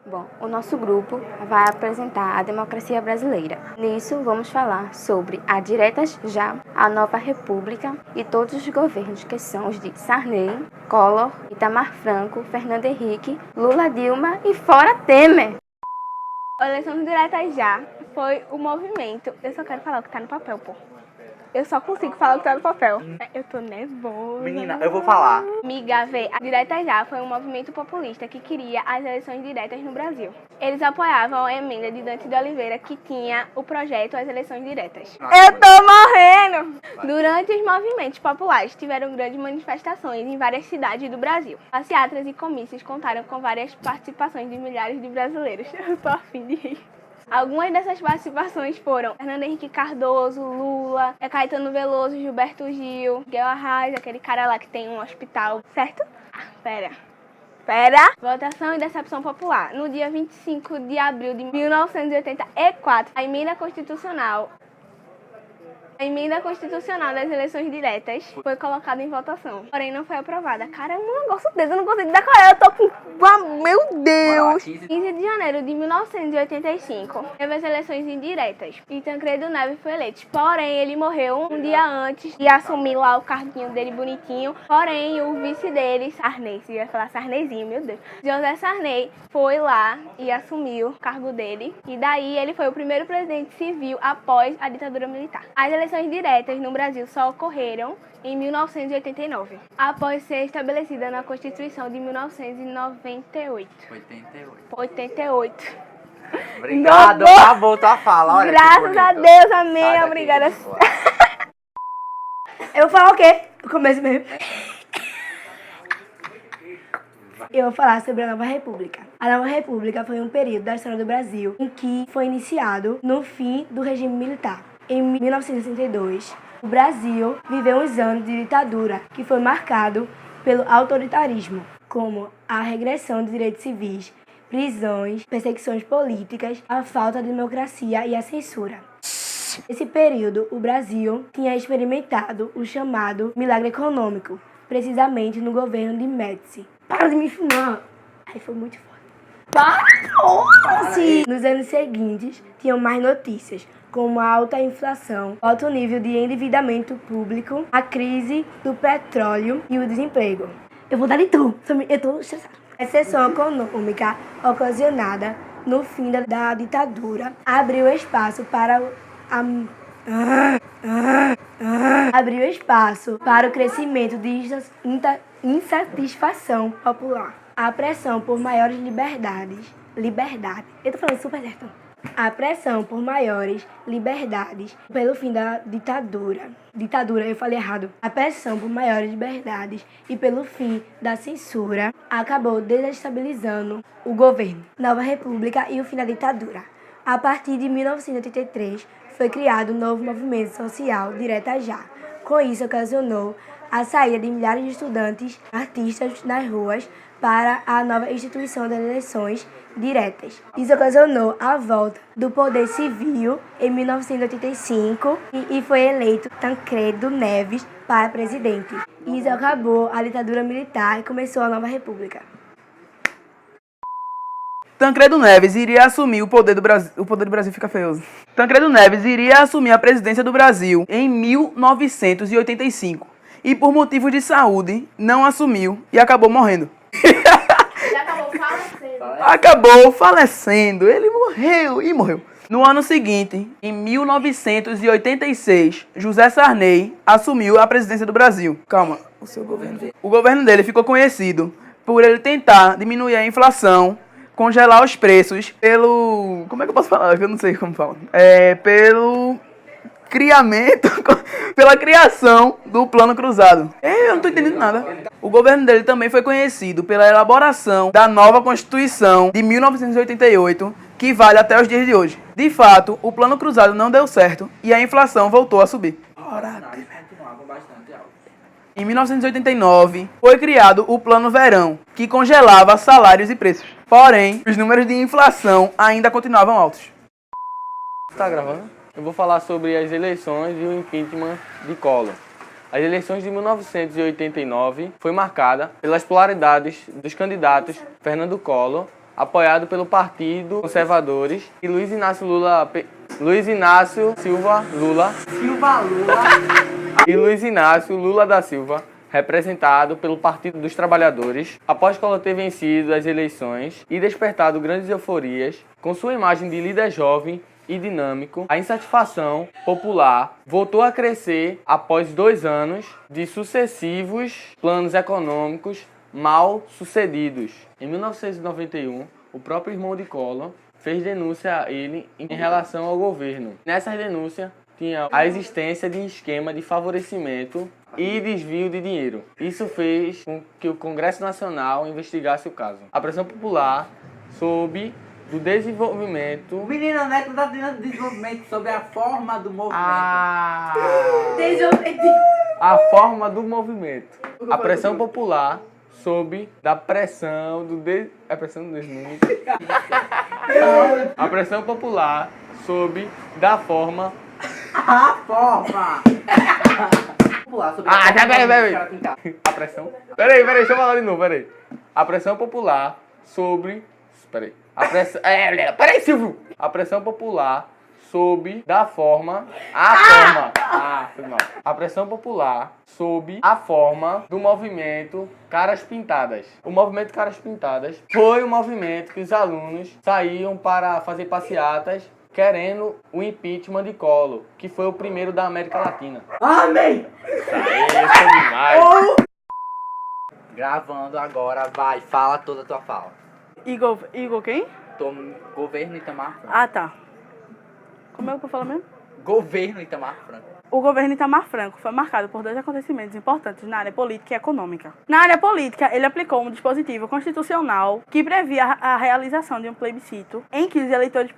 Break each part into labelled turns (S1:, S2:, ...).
S1: Bom, o nosso grupo vai apresentar a democracia brasileira. Nisso, vamos falar sobre a Diretas Já, a Nova República e todos os governos que são os de Sarney, Collor, Itamar Franco, Fernando Henrique, Lula, Dilma e fora Temer.
S2: A eleição direta já foi o movimento. Eu só quero falar o que tá no papel, pô. Eu só consigo falar o que tá no papel. Eu tô nervosa.
S3: Menina, eu vou falar.
S2: Miga, vê, a Direta Já foi um movimento populista que queria as eleições diretas no Brasil. Eles apoiavam a emenda de Dante de Oliveira que tinha o projeto As Eleições Diretas. Eu tô morrendo! Durante os movimentos populares, tiveram grandes manifestações em várias cidades do Brasil. Passeatas e comícios contaram com várias participações de milhares de brasileiros. Eu tô a fim de rir. Algumas dessas participações foram Fernando Henrique Cardoso, Lula, Caetano Veloso, Gilberto Gil, Miguel Arraes, aquele cara lá que tem um hospital, certo? Pera. Votação e decepção popular. No dia 25 de abril de 1984, a emenda constitucional das eleições diretas foi colocada em votação, porém não foi aprovada. Caramba, um negócio desse, eu não consigo decorar, eu tô com... Meu Deus! 15 de janeiro de 1985, teve as eleições indiretas e Tancredo Neves foi eleito. Porém, ele morreu um dia antes de assumir lá o carguinho dele bonitinho. Porém, o vice dele, Sarney, se ia falar Sarneyzinho, meu Deus, José Sarney, foi lá e assumiu o cargo dele. E daí ele foi o primeiro presidente civil após a ditadura militar. As eleições diretas no Brasil só ocorreram em 1989, após ser estabelecida na Constituição de 1998. 88.
S3: Obrigado, acabou tua fala. Olha,
S2: graças a Deus, amém, obrigada.
S4: Eu vou falar o quê? O começo mesmo. Eu vou falar sobre a Nova República. A Nova República foi um período da história do Brasil em que foi iniciado no fim do regime militar. Em 1962, o Brasil viveu uns anos de ditadura que foi marcado pelo autoritarismo, como a regressão de direitos civis, prisões, perseguições políticas, a falta de democracia e a censura. Nesse período, o Brasil tinha experimentado o chamado milagre econômico, precisamente no governo de Médici. Para de me filmar! Aí foi muito forte. Nos anos seguintes, tinham mais notícias, como a alta inflação, o alto nível de endividamento público, a crise do petróleo e o desemprego. Eu vou dar de tudo, eu tô estressada. A recessão econômica ocasionada no fim da ditadura abriu espaço para o crescimento de insatisfação popular. A pressão por maiores liberdade. Eu tô falando super certo. A pressão por maiores liberdades pelo fim da ditadura. Eu falei errado. A pressão por maiores liberdades e pelo fim da censura acabou desestabilizando o governo, Nova República e o fim da ditadura. A partir de 1983, foi criado um novo movimento social, Direta Já. Com isso, ocasionou a saída de milhares de estudantes, artistas nas ruas para a nova instituição das eleições diretas. Isso ocasionou a volta do poder civil em 1985 e foi eleito Tancredo Neves para presidente. Isso acabou a ditadura militar e começou a nova república.
S3: Tancredo Neves iria assumir o poder do Brasil. O poder do Brasil fica feioso. Tancredo Neves iria assumir a presidência do Brasil em 1985. E por motivos de saúde, não assumiu e acabou morrendo. Acabou falecendo. Ele morreu. No ano seguinte, em 1986, José Sarney assumiu a presidência do Brasil. Calma, o seu governo. O governo dele ficou conhecido por ele tentar diminuir a inflação, congelar os preços pelo... Como é que eu posso falar? Eu não sei como fala. Pela criação do Plano Cruzado. Eu não tô entendendo nada. O governo dele também foi conhecido pela elaboração da nova Constituição de 1988, que vale até os dias de hoje. De fato, o Plano Cruzado não deu certo e a inflação voltou a subir. Em 1989, foi criado o Plano Verão, que congelava salários e preços. Porém, os números de inflação ainda continuavam altos.
S5: Tá gravando? Eu vou falar sobre as eleições e o impeachment de Collor. As eleições de 1989 foi marcada pelas polaridades dos candidatos Fernando Collor apoiado pelo Partido Conservadores, e Luiz Inácio Lula da Silva, representado pelo Partido dos Trabalhadores, após Collor ter vencido as eleições e despertado grandes euforias, com sua imagem de líder jovem e dinâmico, a insatisfação popular voltou a crescer após 2 anos de sucessivos planos econômicos mal sucedidos. Em 1991, o próprio irmão de Collor fez denúncia a ele em relação ao governo. Nessa denúncia, tinha a existência de um esquema de favorecimento e desvio de dinheiro. Isso fez com que o Congresso Nacional investigasse o caso. A pressão popular sob do desenvolvimento...
S6: O menino Neto está dando desenvolvimento sobre a forma do movimento.
S5: A forma do movimento. A pressão popular sob da pressão do... A pressão do desvio. A pressão popular sob da forma...
S6: A forma!
S5: Peraí. A pressão... Peraí, deixa eu falar de novo, peraí. A pressão popular sobre... Peraí. A pressão... Peraí, Silvio! A pressão popular sob da forma... Foi mal. A pressão popular sob a forma do movimento Caras Pintadas. O movimento Caras Pintadas foi um movimento que os alunos saíam para fazer passeatas querendo o impeachment de Collor, que foi o primeiro da América Latina.
S6: Amém!
S5: Isso é demais.
S6: Gravando agora, vai, fala toda a tua fala.
S7: Igor quem?
S6: Governo Itamar Franco.
S7: Ah, tá. Como é que eu falo mesmo?
S6: Governo Itamar Franco.
S7: O governo Itamar Franco foi marcado por 2 acontecimentos importantes na área política e econômica. Na área política, ele aplicou um dispositivo constitucional que previa a realização de um plebiscito em que os eleitores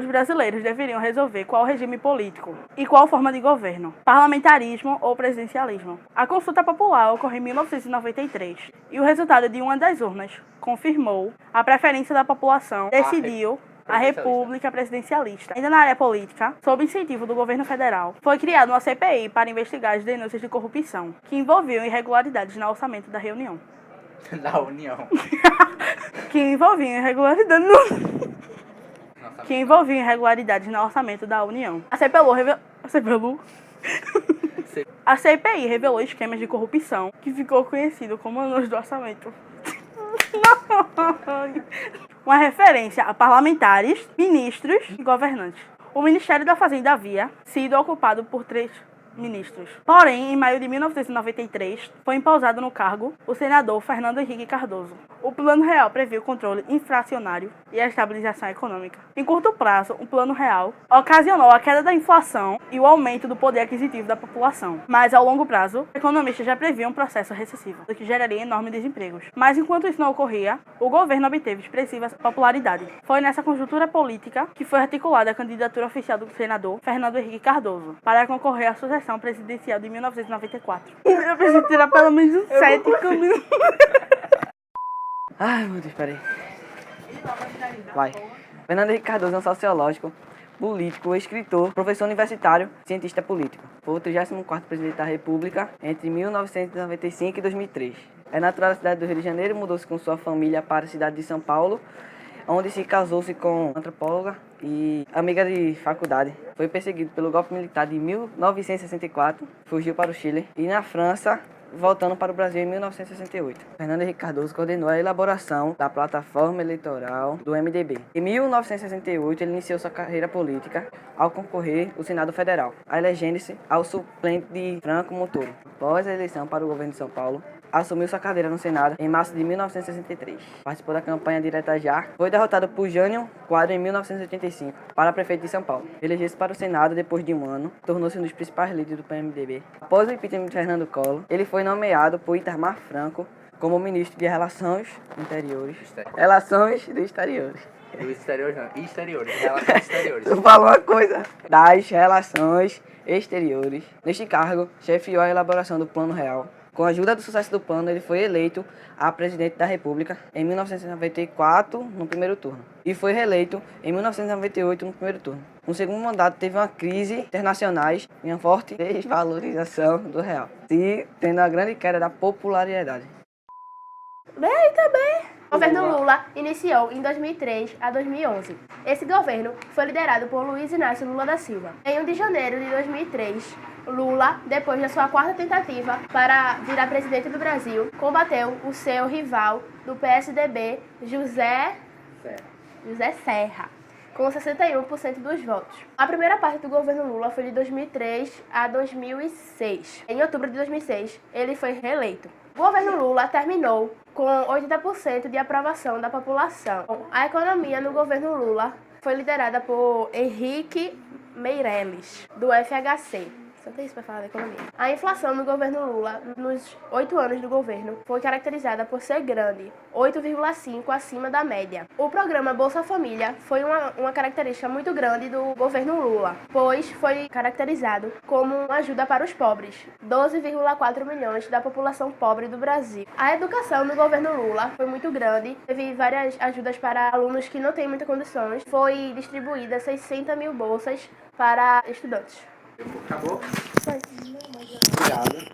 S7: brasileiros deveriam resolver qual regime político e qual forma de governo, parlamentarismo ou presidencialismo. A consulta popular ocorreu em 1993 e o resultado de uma das urnas confirmou a preferência da população, decidiu a República Presidencialista. Ainda na área política, sob incentivo do governo federal, foi criada uma CPI para investigar as denúncias de corrupção que envolviam irregularidades no orçamento da reunião.
S6: Da União.
S7: Que envolviam irregularidades no orçamento da União. A CPI revelou esquemas de corrupção que ficou conhecido como anos do orçamento. Uma referência a parlamentares, ministros e governantes. O Ministério da Fazenda havia sido ocupado por 3 ministros. Porém, em maio de 1993, foi empossado no cargo o senador Fernando Henrique Cardoso. O Plano Real previa o controle inflacionário e a estabilização econômica. Em curto prazo, o Plano Real ocasionou a queda da inflação e o aumento do poder aquisitivo da população. Mas, ao longo prazo, economistas já previam um processo recessivo, o que geraria enormes desempregos. Mas, enquanto isso não ocorria, o governo obteve expressiva popularidade. Foi nessa conjuntura política que foi articulada a candidatura oficial do senador Fernando Henrique Cardoso para concorrer à sucessão presidencial de 1994. Eu preciso tirar pelo menos uns 7 caminhos.
S8: Ai, meu Deus, peraí. Vai. Fernando Henrique Cardoso é um sociólogo, político, escritor, professor universitário, cientista político. Foi o 34º presidente da República entre 1995 e 2003. É natural da cidade do Rio de Janeiro, mudou-se com sua família para a cidade de São Paulo, onde se casou-se com antropóloga e amiga de faculdade. Foi perseguido pelo golpe militar de 1964, fugiu para o Chile e na França, voltando para o Brasil em 1968. Fernando Henrique Cardoso coordenou a elaboração da plataforma eleitoral do MDB. Em 1968, ele iniciou sua carreira política ao concorrer ao Senado Federal, elegendo-se ao suplente de Franco Montoro. Após a eleição para o governo de São Paulo, assumiu sua cadeira no Senado em março de 1963. Participou da campanha direta já. Foi derrotado por Jânio Quadros em 1985 para prefeito de São Paulo. Elegeu-se para o Senado depois de um ano, tornou-se um dos principais líderes do PMDB. Após o impeachment de Fernando Collor, ele foi nomeado por Itamar Franco como ministro de Relações Exteriores. Relações Exteriores.
S6: Relações exteriores.
S8: Tu falou uma coisa. Das Relações Exteriores. Neste cargo, chefiou a elaboração do Plano Real Com a ajuda do sucesso do plano, ele foi eleito a presidente da República em 1994, no primeiro turno, e foi reeleito em 1998, no primeiro turno. No segundo mandato, teve uma crise internacionais e uma forte desvalorização do real, e tendo a grande queda da popularidade.
S2: O governo Lula iniciou em 2003 a 2011. Esse governo foi liderado por Luiz Inácio Lula da Silva. Em 1 de janeiro de 2003, Lula, depois da sua quarta tentativa para virar presidente do Brasil, combateu o seu rival do PSDB, José Serra, com 61% dos votos. A primeira parte do governo Lula foi de 2003 a 2006. Em outubro de 2006, ele foi reeleito. O governo Lula terminou com 80% de aprovação da população. A economia no governo Lula foi liderada por Henrique Meirelles, do FHC. Só tem isso para falar da economia. A inflação no governo Lula, nos 8 anos do governo, foi caracterizada por ser grande, 8,5% acima da média. O programa Bolsa Família foi uma característica muito grande do governo Lula, pois foi caracterizado como uma ajuda para os pobres, 12,4 milhões da população pobre do Brasil. A educação no governo Lula foi muito grande, teve várias ajudas para alunos que não têm muitas condições, foi distribuída 600 mil bolsas para estudantes.
S6: Acabou? Obrigado.